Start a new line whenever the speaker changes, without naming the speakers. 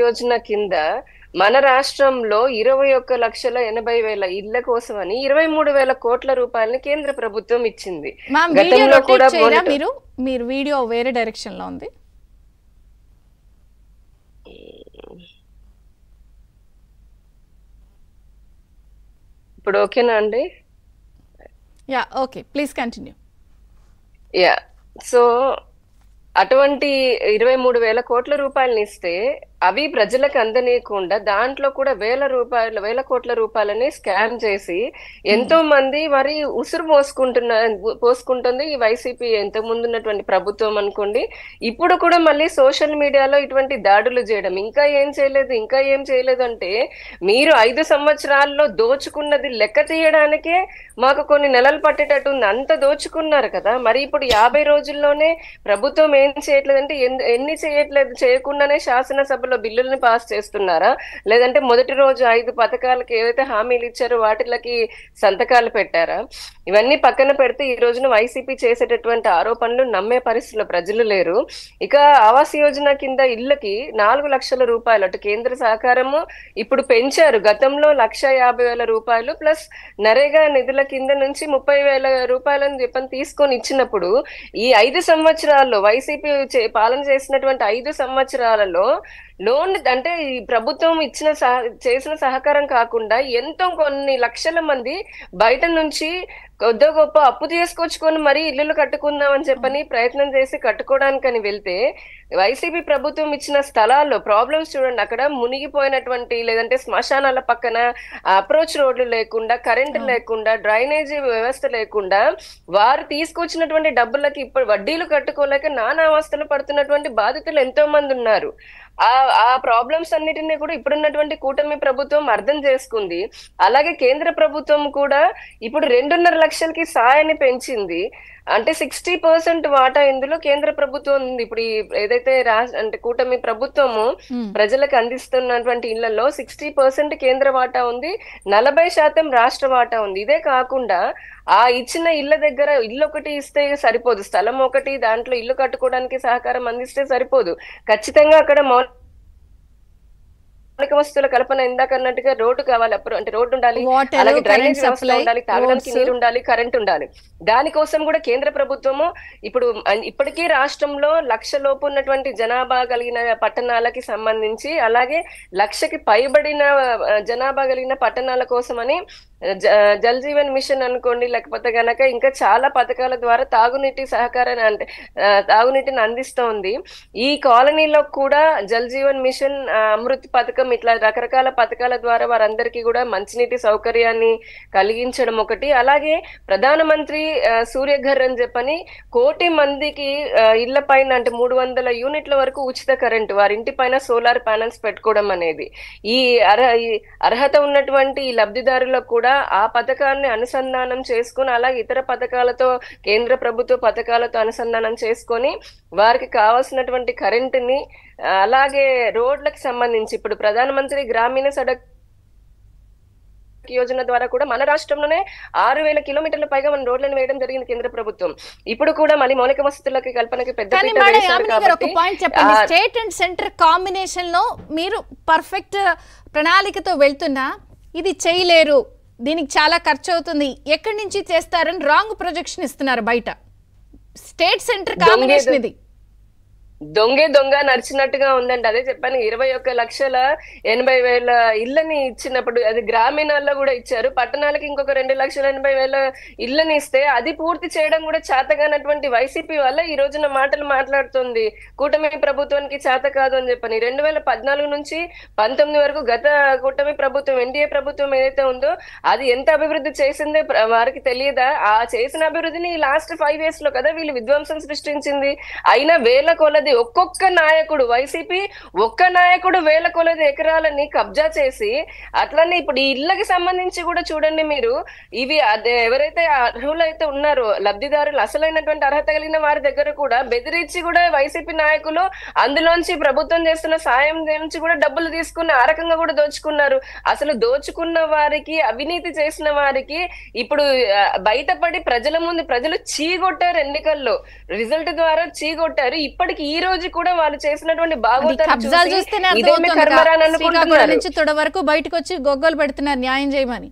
యోజన కింద మన రాష్ట్రంలో 21,80,000 ఇళ్ల కోసమని 23,000 కోట్ల రూపాయలని కేంద్ర ప్రభుత్వం ఇచ్చింది. గతంలో కూడా
మీరు వీడియో వేరే డైరెక్షన్ లో ఉంది.
ఇప్పుడు ఓకేనా అండి?
Yeah okay, please continue.
Yeah, so అటువంటి 23,000 కోట్ల రూపాయలని ఇస్తే అవి ప్రజలకు అందనీయకుండా దాంట్లో కూడా వేల కోట్ల రూపాయలని స్కామ్ చేసి ఎంతో మంది మరి ఉసురు పోసుకుంటుంది ఈ వైసీపీ ఎంతో ముందు ఉన్నటువంటి ప్రభుత్వం అనుకోండి. ఇప్పుడు కూడా మళ్ళీ సోషల్ మీడియాలో ఇటువంటి దాడులు చేయడం, ఇంకా ఏం చేయలేదు అంటే మీరు 5 సంవత్సరాల్లో దోచుకున్నది లెక్క తీయడానికే మాకు కొన్ని నెలలు పట్టేటట్టు ఉంది. అంత దోచుకున్నారు కదా, మరి ఇప్పుడు 50 రోజుల్లోనే ప్రభుత్వం ఏం చేయట్లేదంటే ఎన్ని చేయకుండానే శాసనసభలో బిల్లుల్ని పాస్ చేస్తున్నారా, లేదంటే మొదటి రోజు 5 పథకాలకి ఏవైతే హామీలు ఇచ్చారో వాటిలకి సంతకాలు పెట్టారా? ఇవన్నీ పక్కన పెడితే ఈ రోజున వైసీపీ చేసేటటువంటి ఆరోపణలు నమ్మే పరిస్థితిలో ప్రజలు లేరు. ఇక ఆవాస్ యోజన కింద ఇళ్లకి 4 లక్షల రూపాయలు అటు కేంద్ర సహకారము ఇప్పుడు పెంచారు. గతంలో 1,50,000 రూపాయలు ప్లస్ నరేగా నిధుల కింద నుంచి 30,000 రూపాయలని చెప్పని తీసుకొని ఇచ్చినప్పుడు ఈ 5 సంవత్సరాల్లో వైసీపీ పాలన చేసినటువంటి 5 సంవత్సరాలలో లోన్ అంటే ఈ ప్రభుత్వం చేసిన సహకారం కాకుండా ఎంతో కొన్ని లక్షల మంది బయట నుంచి కొద్ది గొప్ప అప్పు తీసుకొచ్చుకొని మరీ ఇల్లులు కట్టుకుందామని చెప్పని ప్రయత్నం చేసి కట్టుకోవడానికని వెళ్తే వైసీపీ ప్రభుత్వం ఇచ్చిన స్థలాల్లో ప్రాబ్లమ్స్ చూడండి. అక్కడ మునిగిపోయినటువంటి లేదంటే శ్మశానాల పక్కన అప్రోచ్ రోడ్లు లేకుండా, కరెంటు లేకుండా, డ్రైనేజీ వ్యవస్థ లేకుండా వారు తీసుకొచ్చినటువంటి డబ్బులకి ఇప్పుడు వడ్డీలు కట్టుకోలేక నానా అవస్థలు పడుతున్నటువంటి బాధితులు ఎంతో మంది ఉన్నారు. ఆ ప్రాబ్లమ్స్ అన్నిటినీ కూడా ఇప్పుడున్నటువంటి కూటమి ప్రభుత్వం అర్థం చేసుకుంది. అలాగే కేంద్ర ప్రభుత్వం కూడా ఇప్పుడు 2.5 లక్షలకి సాయాన్ని పెంచింది. అంటే 60% వాటా ఇందులో కేంద్ర ప్రభుత్వం ఉంది. ఇప్పుడు ఏదైతే అంటే కూటమి ప్రభుత్వము ప్రజలకు అందిస్తున్నటువంటి ఇళ్లలో 60% కేంద్ర వాటా ఉంది, 40% రాష్ట్ర వాటా ఉంది. ఇదే కాకుండా ఆ ఇచ్చిన ఇళ్ల దగ్గర ఇల్లు ఒకటి ఇస్తే సరిపోదు, స్థలం ఒకటి దాంట్లో ఇల్లు కట్టుకోవడానికి సహకారం అందిస్తే సరిపోదు. ఖచ్చితంగా అక్కడ మౌలిక వస్తువుల కల్పన ఇందాక అన్నట్టుగా రోడ్డు కావాలి, అంటే రోడ్డు ఉండాలి, అలాగే డ్రైనేజ్ వ్యవస్థ ఉండాలి, తాగడానికి నీరు ఉండాలి, కరెంట్ ఉండాలి. దానికోసం కూడా కేంద్ర ప్రభుత్వము ఇప్పటికీ రాష్ట్రంలో 1,00,000 లోపు ఉన్నటువంటి జనాభా కలిగిన పట్టణాలకి సంబంధించి, అలాగే 1,00,000కి పైబడిన జనాభా కలిగిన పట్టణాల కోసమని జల్ జీవన్ మిషన్ అనుకోండి, లేకపోతే గనక ఇంకా చాలా పథకాల ద్వారా తాగునీటి సహకారాన్ని అంటే తాగునీటిని అందిస్తోంది. ఈ కాలనీలో కూడా జల్ జీవన్ మిషన్, అమృత్ పథకం, ఇట్లా రకరకాల పథకాల ద్వారా వారందరికీ కూడా మంచినీటి సౌకర్యాన్ని కలిగించడం ఒకటి. అలాగే ప్రధానమంత్రి సూర్యఘర్ అని చెప్పని 1 కోటి మందికి ఇళ్ల పైన అంటే 300 యూనిట్ల వరకు ఉచిత కరెంటు, వారి ఇంటి పైన సోలార్ ప్యానల్స్ పెట్టుకోవడం అనేది ఈ అర్హత ఉన్నటువంటి ఈ లబ్ధిదారులకు కూడా ఆ పథకాన్ని అనుసంధానం చేసుకుని, అలాగే ఇతర పథకాలతో కేంద్ర ప్రభుత్వ పథకాలతో అనుసంధానం చేసుకొని వారికి కావాల్సినటువంటి కరెంటుని, అలాగే రోడ్లకు సంబంధించి ఇప్పుడు ప్రధానమంత్రి గ్రామీణ సడక్ యోజన ద్వారా కూడా మన రాష్ట్రంలోనే 6,000 కిలోమీటర్ల పైగా మన రోడ్లను వేయడం జరిగింది కేంద్ర ప్రభుత్వం. ఇప్పుడు కూడా మళ్ళీ మౌలిక వసతులకి కల్పనకి పెద్ద
స్టేట్ అండ్ సెంటర్ కాంబినేషన్ లో మీరు పర్ఫెక్ట్ ప్రణాళికతో వెళ్తున్నా ఇది చేయలేరు, దీనికి చాలా ఖర్చు అవుతుంది, ఎక్కడి నుంచి చేస్తారని రాంగ్ ప్రొజెక్షన్ ఇస్తున్నారు బయట. స్టేట్ సెంటర్ కాంబినేషన్ ఇది
దొంగ నడిచినట్టుగా ఉందండి. అదే చెప్పాను, 21,80,000 ఇళ్ళని ఇచ్చినప్పుడు అది గ్రామీణాల్లో కూడా ఇచ్చారు, పట్టణాలకి ఇంకొక 2,80,000 ఇళ్ళని ఇస్తే అది పూర్తి చేయడం కూడా చేతగానటువంటి వైసీపీ వల్ల ఈ రోజున మాటలు మాట్లాడుతుంది కూటమి ప్రభుత్వానికి చేత కాదు అని చెప్పని. 2014 నుంచి 19 వరకు గత కూటమి ప్రభుత్వం, ఎన్డీఏ ప్రభుత్వం ఏదైతే ఉందో అది ఎంత అభివృద్ధి చేసిందో వారికి తెలియదా? ఆ చేసిన అభివృద్ధిని లాస్ట్ 5 years లో కదా వీళ్ళు విధ్వంసం సృష్టించింది. అయినా వేల కొలది ఒక్కొక్క నాయకుడు, వైసీపీ ఒక్క నాయకుడు వేల కొలది ఎకరాలని కబ్జా చేసి, అట్లనే ఇప్పుడు ఈ ఇళ్లకి సంబంధించి కూడా చూడండి మీరు, ఇవి ఎవరైతే అర్హులైతే ఉన్నారో లబ్ధిదారులు, అసలైనటువంటి అర్హత కలిగిన వారి దగ్గర కూడా బెదిరించి కూడా వైసీపీ నాయకులు అందులోంచి ప్రభుత్వం చేస్తున్న సాయం నుంచి కూడా డబ్బులు తీసుకుని ఆ రకంగా కూడా దోచుకున్నారు. అసలు దోచుకున్న వారికి, అవినీతి చేసిన వారికి ఇప్పుడు బయటపడి ప్రజల ముందు ప్రజలు చీగొట్టారు, ఎన్నికల్లో రిజల్ట్ ద్వారా చీగొట్టారు. ఇప్పటికి ఈ రోజు కూడా వాళ్ళు చేసినటువంటి
అది
బాగోతాలు
కబ్జాలు
చూసి
చూస్తేనే
ఇదేమి
అర్థమవుతుంది
కర్మరా అని
శ్రీకాకుళం
అనుకుంటున్నారు.
నుంచి తొడ వరకు బయటకు వచ్చి గొగ్గలు పెడుతున్నారు న్యాయం చేయమని.